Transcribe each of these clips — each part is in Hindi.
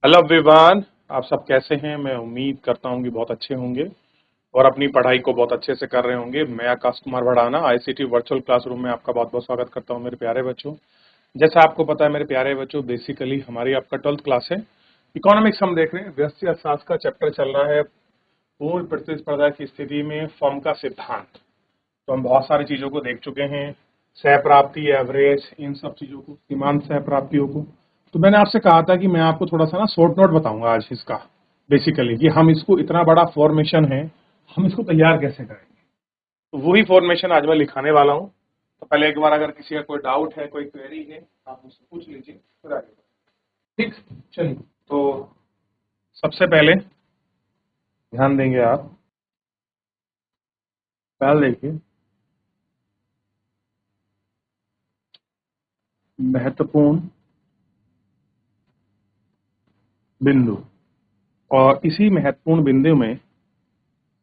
Hello everyone. आप सब कैसे हैं? मैं उम्मीद करता हूं कि बहुत अच्छे होंगे और अपनी पढ़ाई को बहुत अच्छे से कर रहे होंगे। मैं Akash Kumar Bhadana ICT virtual classroom में आपका बहुत बहुत स्वागत करता हूं मेरे प्यारे बच्चों। जैसा आपको पता है मेरे प्यारे बच्चों, बेसिकली हमारी आपका 12th क्लास है। इकोनॉमिक्स हम देख रहे हैं, व्यष्टि अर्थशास्त्र का चैप्टर चल रहा है। पूर्ण प्रतिस्पर्धा की स्थिति में फर्म का सिद्धांत। तो हम बहुत सारी चीजों को देख चुके हैं, सह प्राप्ति, एवरेज, इन सब चीजों को, सीमांत सह प्राप्तियों को। तो मैंने आपसे कहा था कि मैं आपको थोड़ा सा ना शॉर्ट नोट बताऊंगा आज इसका, बेसिकली कि हम इसको, इतना बड़ा फॉर्मेशन है, हम इसको तैयार कैसे करेंगे। तो वही फॉर्मेशन आज मैं लिखाने वाला हूँ। तो पहले एक बार अगर किसी का कोई डाउट है, कोई क्वेरी है, आप मुझसे पूछ लीजिए, फिर आगे बढ़ें। ठीक, चलिए। तो सबसे पहले ध्यान देंगे आप, पहले देखिए महत्वपूर्ण बिंदु, और इसी महत्वपूर्ण बिंदु में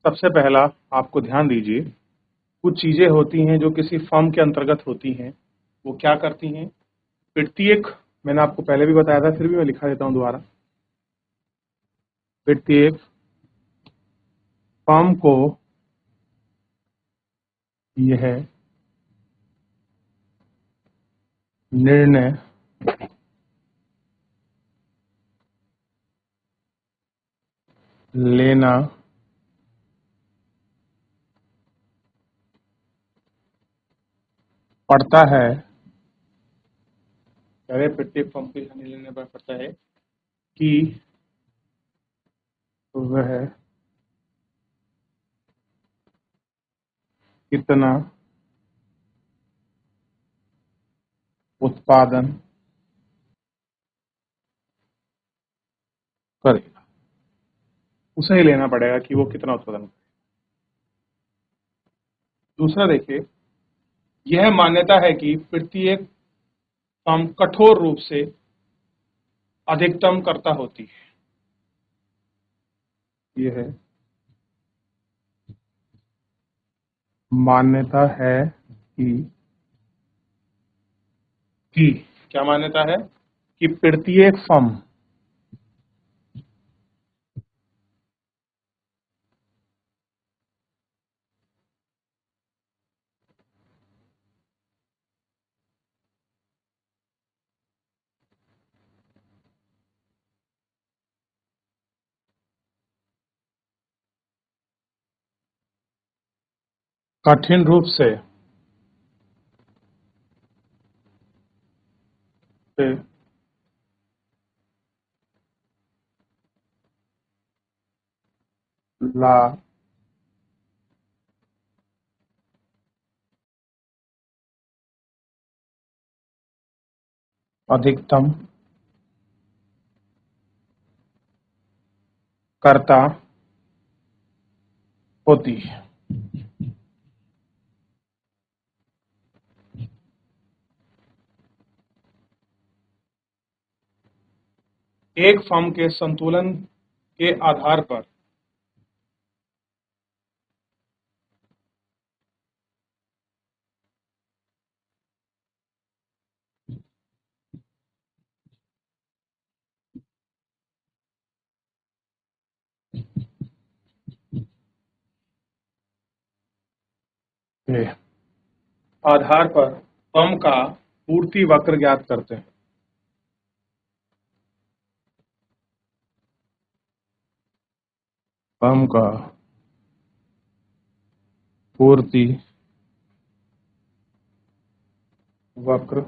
सबसे पहला आपको ध्यान दीजिए, कुछ चीजें होती हैं जो किसी फर्म के अंतर्गत होती हैं। वो क्या करती हैं? प्रत्येक, मैंने आपको पहले भी बताया था, फिर भी मैं लिखा देता हूं दोबारा। प्रत्येक फर्म को यह निर्णय लेना पड़ता है, पहले प्रत्येक फर्म को यह निर्णय लेना पड़ता है कि वह कितना उत्पादन करेगा। उसे ही लेना पड़ेगा कि वो कितना उत्पादन करे। दूसरा देखिए, यह मान्यता है कि प्रत्येक फर्म कठोर रूप से अधिकतम कर्ता होती है। यह मान्यता है कि क्या मान्यता है? कि प्रत्येक फर्म कठिन रूप से ला अधिकतम कर्ता होती है। एक फर्म के संतुलन के आधार पर के आधार पर फर्म का पूर्ति वक्र ज्ञात करते हैं। फर्म का पूर्ति वक्र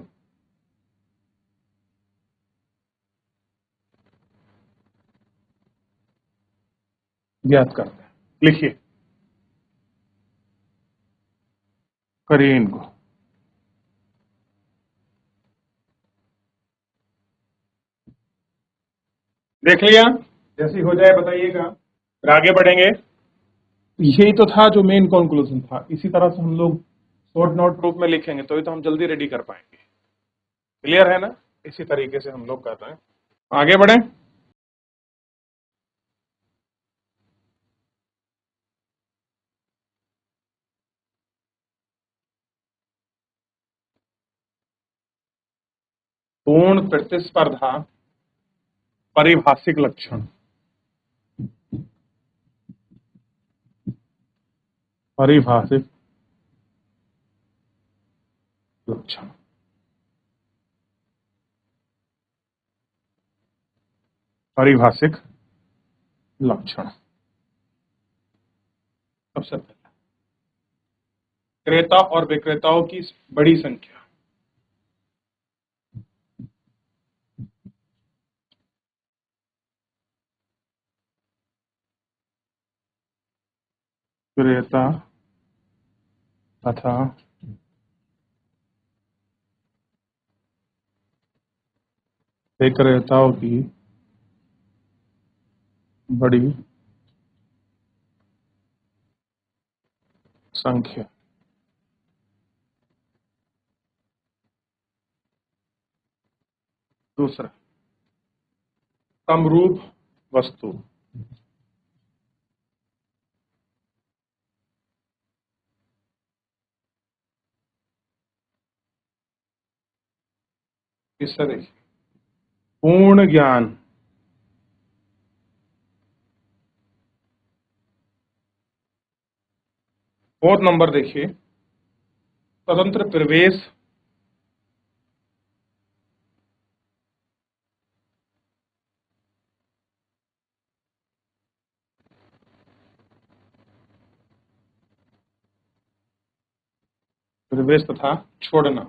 ज्ञात करते हैं। लिखिए, करिए इनको। देख लिया? जैसी हो जाए बताइएगा, फिर आगे बढ़ेंगे। यही तो था जो मेन कंक्लूजन था। इसी तरह से हम लोग शॉर्ट नोट रूप में लिखेंगे तो ही तो हम जल्दी रेडी कर पाएंगे। क्लियर है ना? इसी तरीके से हम लोग कर रहे हैं। आगे बढ़े। पूर्ण प्रतिस्पर्धा परिभाषिक लक्षण, परिभाषिक लक्षण, परिभाषिक लक्षण। सबसे पहला, क्रेता और विक्रेताओं की बड़ी संख्या, क्रेता तथा विक्रेताओं की बड़ी संख्या। दूसरा, समरूप वस्तु, तीसरा देखिए, पूर्ण ज्ञान, फोर्थ नंबर देखिए, स्वतंत्र प्रवेश, प्रवेश तथा छोड़ना।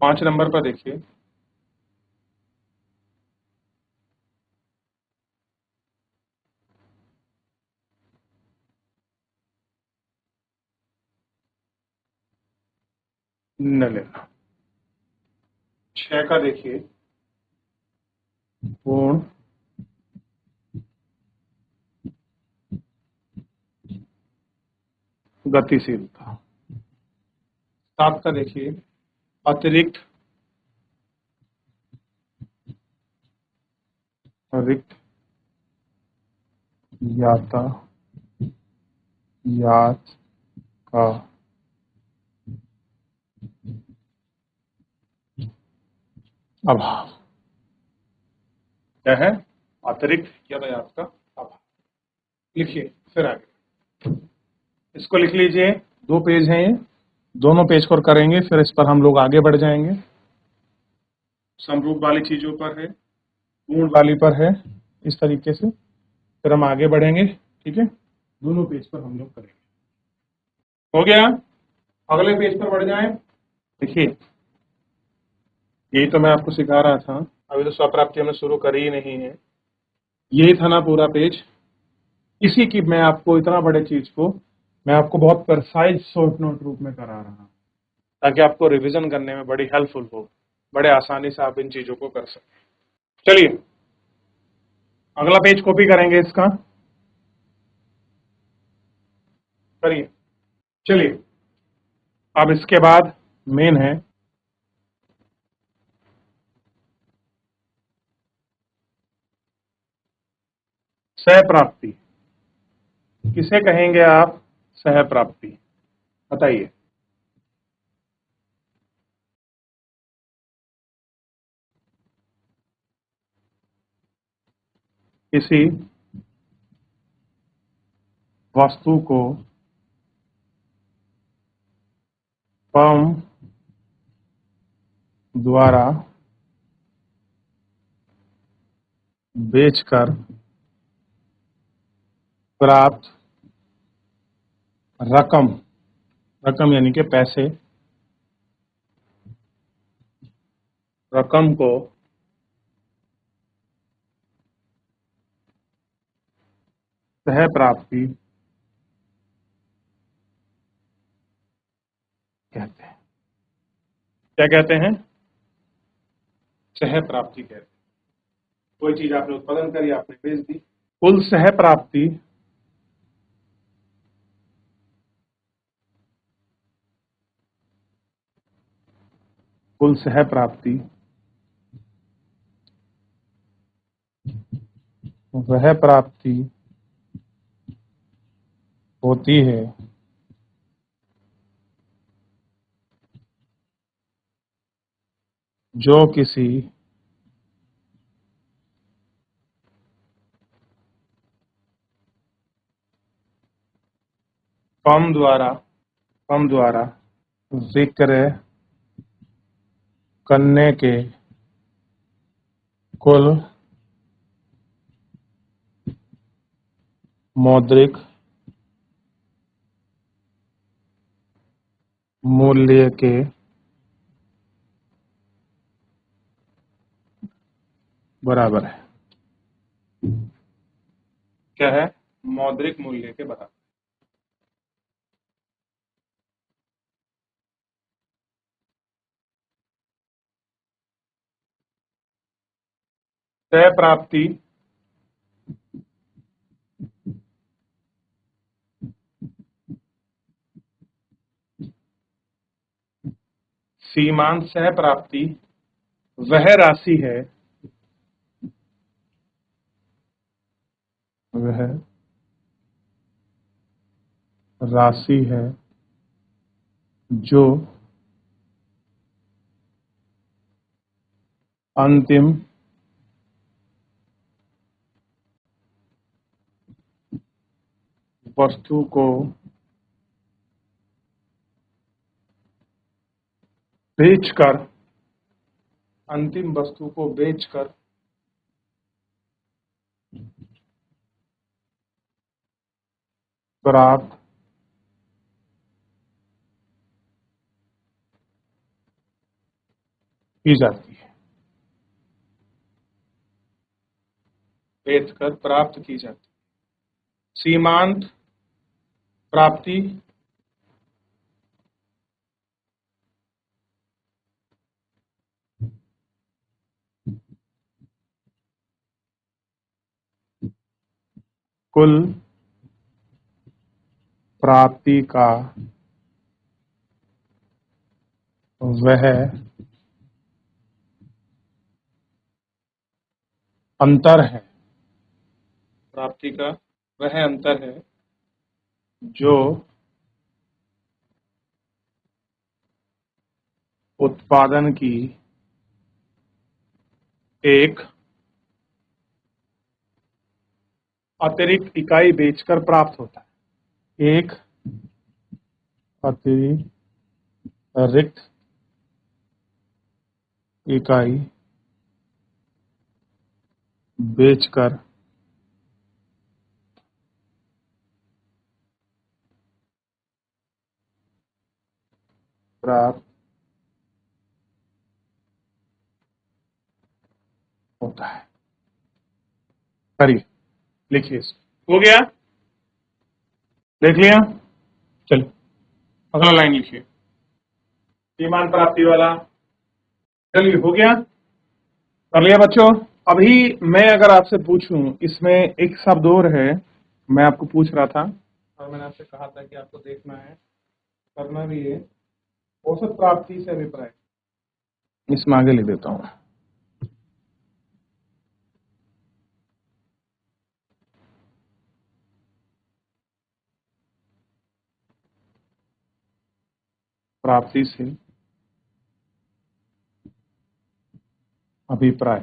पांच नंबर पर देखिए, न लेना। छह का देखिए, पूर्ण गतिशीलता। सात का देखिए, अतिरिक्त रिक्त यातायात का अभाव। क्या है? अतिरिक्त यातायात का अभाव। लिखिए फिर आगे, इसको लिख लीजिए, दो पेज हैं ये, दोनों पेज पर करेंगे, फिर इस पर हम लोग आगे बढ़ जाएंगे। समरूप वाली चीजों पर है, पूर्ण वाली पर है, इस तरीके से फिर हम आगे बढ़ेंगे। ठीक है, दोनों पेज पर हम लोग करेंगे। हो गया? अगले पेज पर बढ़ जाएं। देखिए, यही तो मैं आपको सिखा रहा था, अभी तो स्वप्राप्ति हमने शुरू करी ही नहीं है। यही था ना पूरा पेज, इसी की मैं आपको, इतना बड़े चीज को मैं आपको बहुत प्रिसाइज शॉर्ट नोट रूप में करा रहा हूं, ताकि आपको रिवीजन करने में बड़ी हेल्पफुल हो, बड़े आसानी से आप इन चीजों को कर सकें। चलिए अगला पेज कॉपी करेंगे इसका, करिए। चलिए अब इसके बाद मेन है सह प्राप्ति। किसे कहेंगे आप? सह प्राप्ति। बताइए। किसी वस्तु को फर्म द्वारा बेचकर प्राप्त रकम, रकम यानी कि पैसे, रकम को सह प्राप्ति कहते हैं। क्या कहते हैं? सह प्राप्ति कहते हैं। कोई चीज आपने उत्पादन करी, आपने बेच दी, कुल सह प्राप्ति कुल सह प्राप्ति वह प्राप्ति होती है जो किसी फर्म द्वारा विक्रय करने के कुल मौद्रिक मूल्य के बराबर है। क्या है? मौद्रिक मूल्य के बराबर। तय प्राप्ति सीमांत सह प्राप्ति वह राशि है जो अंतिम वस्तु को बेचकर प्राप्त की जाती है। बेचकर प्राप्त की जाती है। सीमांत प्राप्ति कुल प्राप्ति का वह अंतर है। प्राप्ति का वह अंतर है जो उत्पादन की एक अतिरिक्त इकाई बेचकर प्राप्त होता है। एक अतिरिक्त इकाई बेचकर प्राप्त होता है। करिए, लिखिए। हो गया? देख लिया? चलिए अगला लाइन लिखिए, सीमांत प्राप्ति वाला। चलिए, हो गया? कर लिया बच्चों? अभी मैं अगर आपसे पूछूं, इसमें एक शब्द और है, मैं आपको पूछ रहा था और मैंने आपसे कहा था कि आपको देखना है, करना भी है। औसत प्राप्ति से अभिप्राय, इसमें आगे लिख देता हूं। प्राप्ति से अभिप्राय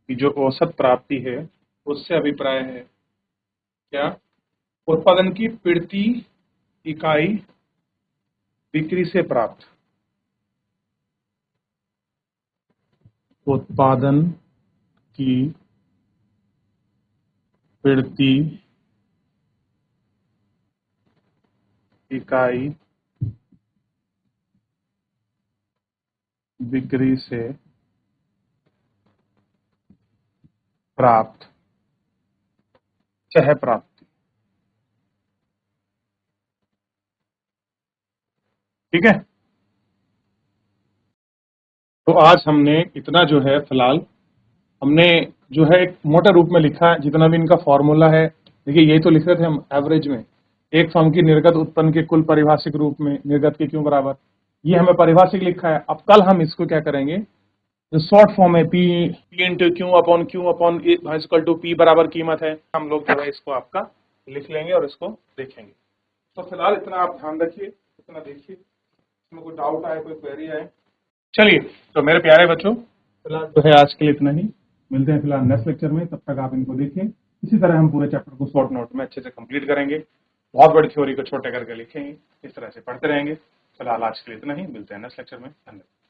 कि जो औसत प्राप्ति है उससे अभिप्राय है क्या? उत्पादन की प्रति इकाई बिक्री से प्राप्त। उत्पादन की प्रति इकाई बिक्री से प्राप्त सह प्राप्ति। ठीक है? तो आज हमने इतना जो है, फिलहाल हमने जो है एक मोटे रूप में लिखा है, जितना भी इनका फॉर्मूला है। देखिए, यही तो लिख रहे थे हम एवरेज में, एक फर्म की निर्गत उत्पन्न के कुल परिभाषिक रूप में निर्गत के क्यों बराबर, ये हमें परिभाषिक लिखा है। अब कल हम इसको क्या करेंगे, जो शॉर्ट फॉर्म है, P into Q upon P बराबर कीमत है, हम लोग जो है इसको आपका लिख लेंगे और इसको देखेंगे। तो फिलहाल इतना आप ध्यान रखिए, इतना देखिए, इसमें कोई डाउट आए, कोई क्वेरी आए। चलिए, तो मेरे प्यारे बच्चों, फिलहाल जो है आज के लिए इतना ही। मिलते हैं फिलहाल नेक्स्ट लेक्चर में, तब तक आप इनको देखिए। इसी तरह हम पूरे चैप्टर को शॉर्ट नोट में अच्छे से कंप्लीट करेंगे, बहुत बड़ी थ्योरी को छोटे करके लिखेंगे, इस तरह से पढ़ते रहेंगे। फिलहाल आज के लिए इतना ही, मिलते हैं नेक्स्ट लेक्चर में। धन्यवाद।